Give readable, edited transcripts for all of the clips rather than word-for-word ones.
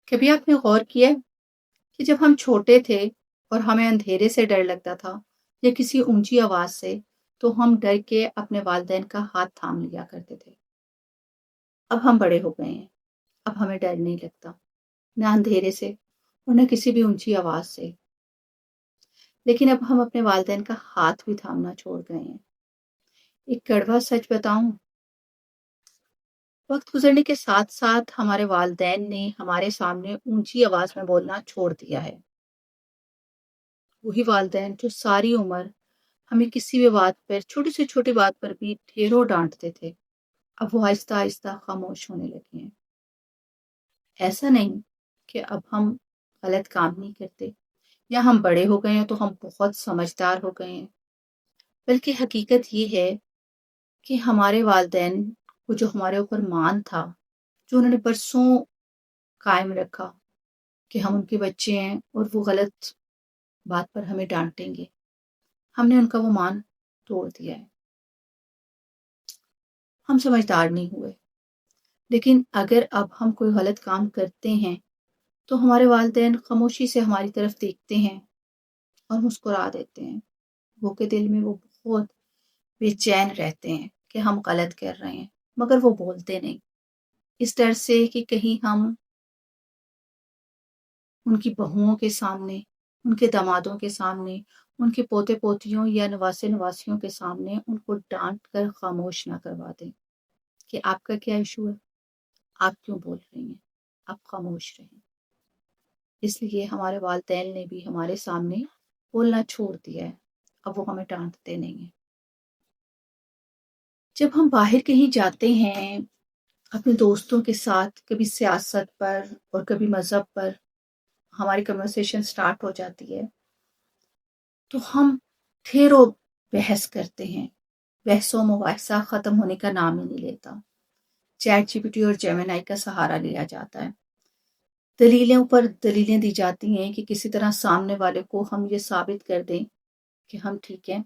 कभी आपने गौर किया है कि जब हम छोटे थे और हमें अंधेरे से डर लगता था या किसी ऊंची आवाज से, तो हम डर के अपने वालिदैन का हाथ थाम लिया करते थे। अब हम बड़े हो गए हैं। अब हमें डर नहीं लगता, ना अंधेरे से और न किसी भी ऊंची आवाज से। लेकिन अब हम अपने वालिदैन का हाथ भी थामना छोड़ गए हैं। एक कड़वा सच बताऊं, वक्त गुजरने के साथ साथ हमारे वालिदैन ने हमारे सामने ऊंची आवाज में बोलना छोड़ दिया है। वही वालिदैन जो सारी उम्र हमें किसी भी बात पर, छोटी से छोटी बात पर भी ढेरों डांटते थे, अब वो आहिस्ता आहिस्ता खामोश होने लगे हैं। ऐसा नहीं कि अब हम गलत काम नहीं करते या हम बड़े हो गए हैं तो हम बहुत समझदार हो गए हैं, बल्कि हकीकत ये है कि हमारे वालिदैन को जो हमारे ऊपर मान था, जो उन्होंने बरसों कायम रखा कि हम उनके बच्चे हैं और वो गलत बात पर हमें डांटेंगे, हमने उनका वो मान तोड़ दिया है। हम समझदार नहीं हुए। लेकिन अगर अब हम कोई गलत काम करते हैं तो हमारे वालिदैन खामोशी से हमारी तरफ देखते हैं और मुस्कुरा देते हैं। वो के दिल में वो बहुत बेचैन रहते हैं कि हम गलत कर रहे हैं, मगर वो बोलते नहीं, इस डर से कि कहीं हम उनकी बहुओं के सामने, उनके दामादों के सामने, उनके पोते पोतियों या नवासे नवासियों के सामने उनको डांट कर खामोश ना करवा दें कि आपका क्या इशू है, आप क्यों बोल रही हैं, आप खामोश रहें। इसलिए हमारे वालिदैन ने भी हमारे सामने बोलना छोड़ दिया है। अब वो हमें डांटते नहीं हैं। जब हम बाहर कहीं जाते हैं अपने दोस्तों के साथ, कभी सियासत पर और कभी मजहब पर हमारी कन्वर्सेशन स्टार्ट हो जाती है, तो हम ढेरों बहस करते हैं। बहसों मुबाहिसा खत्म होने का नाम ही नहीं लेता। चैट जीपीटी और जेमिनाई का सहारा लिया जाता है। दलीलों पर दलीलें दी जाती हैं कि किसी तरह सामने वाले को हम ये साबित कर दें कि हम ठीक हैं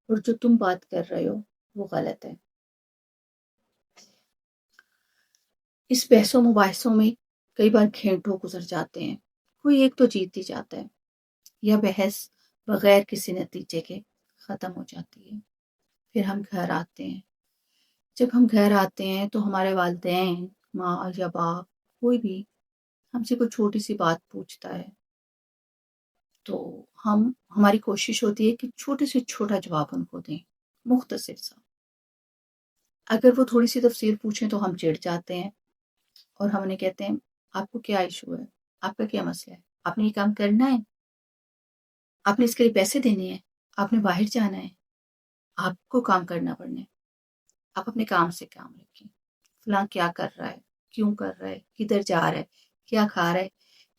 और जो तुम बात कर रहे हो वो गलत है। इस बहसों मुबाहिसों में कई बार घंटों गुजर जाते हैं, कोई एक तो जीत ही जाता है। यह बहस बगैर किसी नतीजे के खत्म हो जाती है। फिर हम घर आते हैं। जब हम घर आते हैं तो हमारे वालिदैन, माँ या बाप, कोई भी हमसे कोई छोटी सी बात पूछता है तो हम हमारी कोशिश होती है कि छोटे से छोटा जवाब उनको दें, मुख्तसर सा। अगर वो थोड़ी सी तफसीर पूछें तो हम चिढ़ जाते हैं और हम उन्हें कहते हैं, आपको क्या इशू है, आपका क्या मसला है, आपने ये काम करना है, आपने इसके लिए पैसे देने हैं, आपने बाहर जाना है, आपको काम करना पड़ना है, आप अपने काम से काम रखें। फलां क्या कर रहा है, क्यों कर रहा है, किधर जा रहा है, क्या खा रहा है,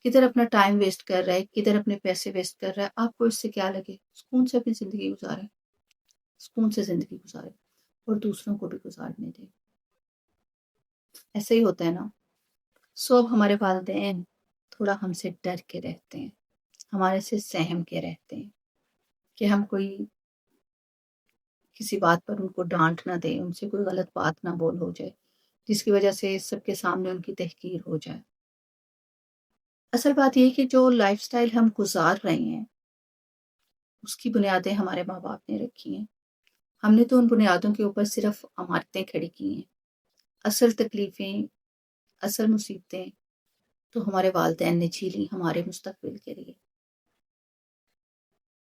किधर अपना टाइम वेस्ट कर रहा है, किधर अपने पैसे वेस्ट कर रहा है, आपको इससे क्या लगे, सुकून से अपनी जिंदगी गुजारे, सुकून से जिंदगी गुजारे और दूसरों को भी गुजारने दे। ऐसे ही होता है ना। सो अब हमारे वालिदैन थोड़ा हमसे डर के रहते हैं, हमारे से सहम के रहते हैं कि हम कोई किसी बात पर उनको डांट ना दें, उनसे कोई गलत बात ना बोल हो जाए जिसकी वजह से सबके सामने उनकी तहकीर हो जाए। असल बात यह है कि जो लाइफस्टाइल हम गुजार रहे हैं उसकी बुनियादें हमारे माँ बाप ने रखी हैं। हमने तो उन बुनियादों के ऊपर सिर्फ इमारतें खड़ी की हैं। असल तकलीफें, असल मुसीबतें तो हमारे वालिदैन ने झेली हमारे मुस्तकबिल के लिए।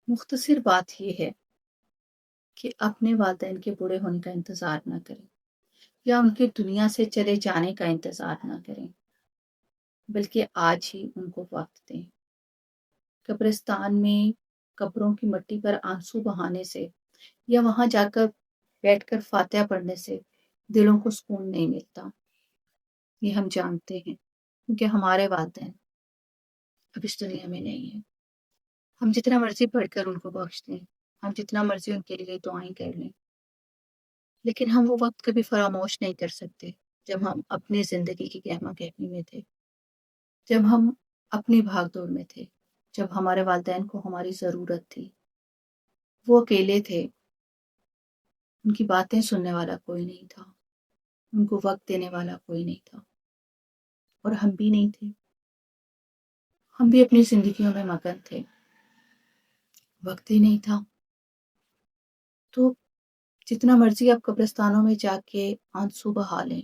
मुख्तसर बात यह है कि अपने वालिदैन के बूढ़े होने का इंतज़ार ना करें या उनके दुनिया से चले जाने का इंतज़ार ना करें, बल्कि आज ही उनको वक्त दें। कब्रिस्तान में कब्रों की मिट्टी पर आंसू बहाने से या वहां जाकर बैठकर फातिहा पढ़ने से दिलों को सुकून नहीं मिलता। ये हम जानते हैं क्योंकि हमारे वालिदैन अब इस दुनिया में नहीं है। हम जितना मर्जी पढ़कर उनको बख्श दें, हम जितना मर्जी उनके लिए दुआएं कर लें, लेकिन हम वो वक्त कभी फरामोश नहीं कर सकते जब हम अपनी जिंदगी की गहमा गहमी में थे, जब हम अपनी भागदौड़ में थे, जब हमारे वालिदैन को हमारी ज़रूरत थी। वो अकेले थे, उनकी बातें सुनने वाला कोई नहीं था, उनको वक्त देने वाला कोई नहीं था और हम भी नहीं थे। ہم بھی اپنی زندگیوں میں مگن تھے، وقت ہی نہیں تھا، تو جتنا مرضی آپ قبرستانوں میں جا کے آنسو بہا لیں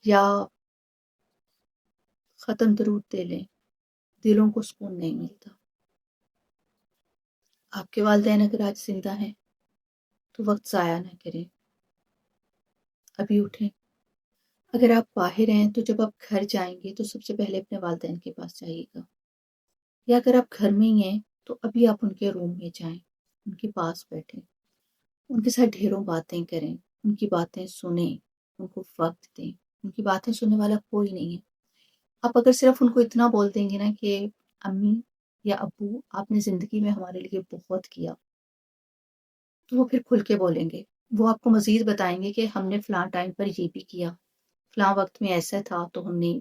یا ختم درود دے لیں، دلوں کو سکون نہیں ملتا۔ آپ کے والدین اگر آج زندہ ہیں تو وقت ضائع نہ کریں، ابھی اٹھیں۔ اگر آپ باہر ہیں تو جب آپ گھر جائیں گے تو سب سے پہلے اپنے والدین کے پاس جائیے گا، یا اگر آپ گھر میں ہی ہیں تو ابھی آپ ان کے روم میں جائیں، ان کے پاس بیٹھیں، ان کے ساتھ ڈھیروں باتیں کریں، ان کی باتیں سنیں، ان کو وقت دیں۔ ان کی باتیں سننے والا کوئی نہیں ہے۔ آپ اگر صرف ان کو اتنا بول دیں گے نا کہ امی یا ابو آپ نے زندگی میں ہمارے لیے بہت کیا، تو وہ پھر کھل کے بولیں گے۔ وہ آپ کو مزید بتائیں گے کہ ہم نے فلاں ٹائم پر یہ بھی کیا، فلاں وقت میں ایسا تھا تو ہم نے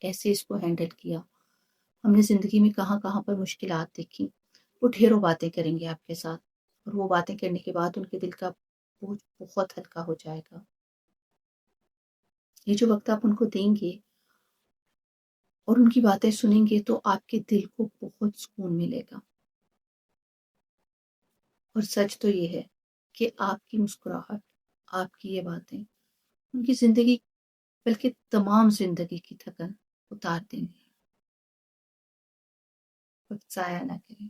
ایسے اس کو ہینڈل کیا، ہم نے زندگی میں کہاں کہاں پر مشکلات دیکھی۔ وہ ڈھیروں باتیں کریں گے آپ کے ساتھ، اور وہ باتیں کرنے کے بعد ان کے دل کا بوجھ بہت ہلکا ہو جائے گا۔ یہ جو وقت آپ ان کو دیں گے اور ان کی باتیں سنیں گے تو آپ کے دل کو بہت سکون ملے گا۔ اور سچ تو یہ ہے کہ آپ کی مسکراہٹ، آپ کی یہ باتیں ان کی زندگی بلکہ تمام زندگی کی تھکن اتار دیں گے۔ وقت ضائع نہ کریں،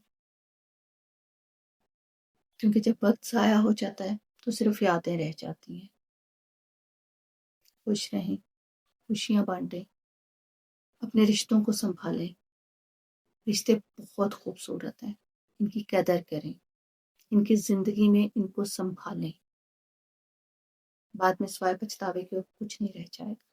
کیونکہ جب وقت ضائع ہو جاتا ہے تو صرف یادیں رہ جاتی ہیں۔ خوش رہیں، خوشیاں بانٹیں، اپنے رشتوں کو سنبھالیں۔ رشتے بہت خوبصورت ہیں، ان کی قدر کریں، ان کی زندگی میں ان کو سنبھالیں۔ بعد میں سوائے پچھتاوے کے کچھ نہیں رہ جائے گا۔